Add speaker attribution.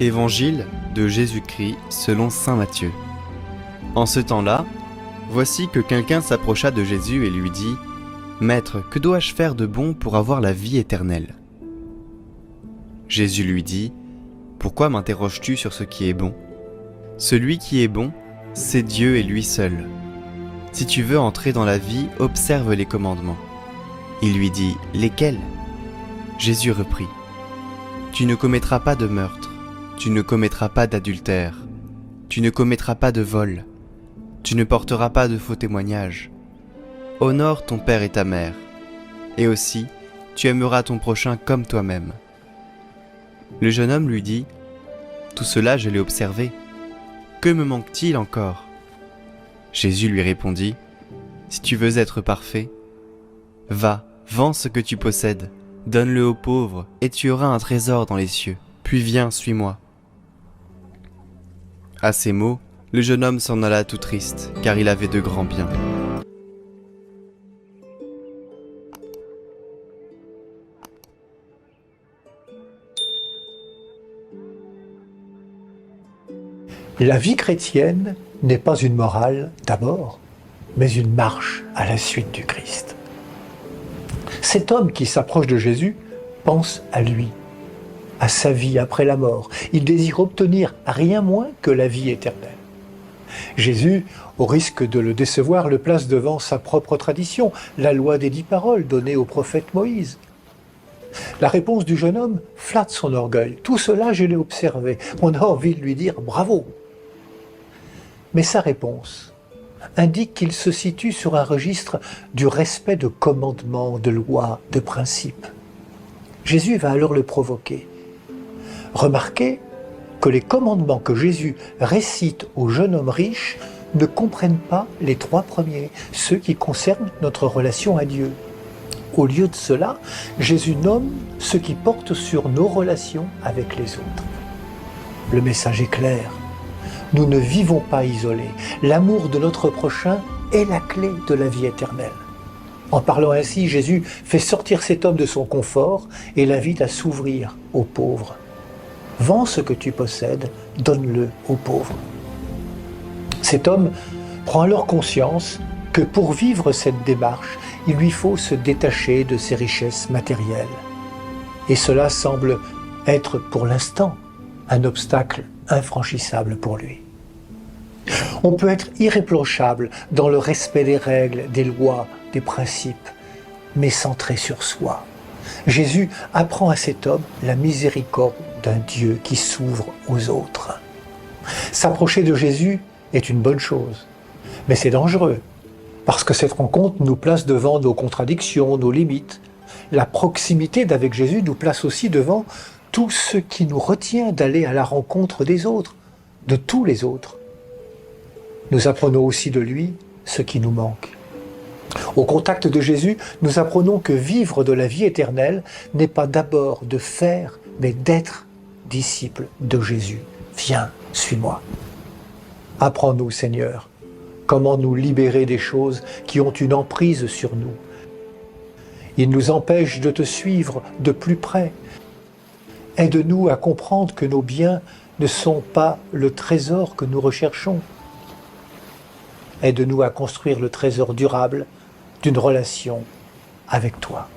Speaker 1: Évangile de Jésus-Christ selon saint Matthieu. En ce temps-là, voici que quelqu'un s'approcha de Jésus et lui dit : « Maître, que dois-je faire de bon pour avoir la vie éternelle ?» Jésus lui dit : « Pourquoi m'interroges-tu sur ce qui est bon ? Celui qui est bon, c'est Dieu et lui seul. Si tu veux entrer dans la vie, observe les commandements. » Il lui dit : « Lesquels ? » Jésus reprit : « Tu ne commettras pas de meurtre. Tu ne commettras pas d'adultère, tu ne commettras pas de vol, tu ne porteras pas de faux témoignages. Honore ton père et ta mère, et aussi tu aimeras ton prochain comme toi-même. » Le jeune homme lui dit : « Tout cela je l'ai observé. Que me manque-t-il encore ?» Jésus lui répondit : « Si tu veux être parfait, va, vends ce que tu possèdes, donne-le aux pauvres, et tu auras un trésor dans les cieux. Puis viens, suis-moi. » À ces mots, le jeune homme s'en alla tout triste, car il avait de grands biens.
Speaker 2: La vie chrétienne n'est pas une morale d'abord, mais une marche à la suite du Christ. Cet homme qui s'approche de Jésus pense à lui, à sa vie après la mort. Il désire obtenir rien moins que la vie éternelle. Jésus, au risque de le décevoir, le place devant sa propre tradition, la loi des 10 paroles donnée au prophète Moïse. La réponse du jeune homme flatte son orgueil. Tout cela, je l'ai observé. On a envie de lui dire bravo. Mais sa réponse indique qu'il se situe sur un registre du respect de commandements, de lois, de principes. Jésus va alors le provoquer. Remarquez que les commandements que Jésus récite au jeune homme riche ne comprennent pas les 3 premiers, ceux qui concernent notre relation à Dieu. Au lieu de cela, Jésus nomme ceux qui portent sur nos relations avec les autres. Le message est clair. Nous ne vivons pas isolés. L'amour de notre prochain est la clé de la vie éternelle. En parlant ainsi, Jésus fait sortir cet homme de son confort et l'invite à s'ouvrir aux pauvres. Vends ce que tu possèdes, donne-le aux pauvres. Cet homme prend alors conscience que pour vivre cette démarche, il lui faut se détacher de ses richesses matérielles. Et cela semble être pour l'instant un obstacle infranchissable pour lui. On peut être irréprochable dans le respect des règles, des lois, des principes, mais centré sur soi. Jésus apprend à cet homme la miséricorde d'un Dieu qui s'ouvre aux autres. S'approcher de Jésus est une bonne chose, mais c'est dangereux, parce que cette rencontre nous place devant nos contradictions, nos limites. La proximité d'avec Jésus nous place aussi devant tout ce qui nous retient d'aller à la rencontre des autres, de tous les autres. Nous apprenons aussi de lui ce qui nous manque. Au contact de Jésus, nous apprenons que vivre de la vie éternelle n'est pas d'abord de faire, mais d'être disciple de Jésus. Viens, suis-moi. Apprends-nous, Seigneur, comment nous libérer des choses qui ont une emprise sur nous. Ils nous empêchent de te suivre de plus près. Aide-nous à comprendre que nos biens ne sont pas le trésor que nous recherchons. Aide-nous à construire le trésor durable d'une relation avec toi.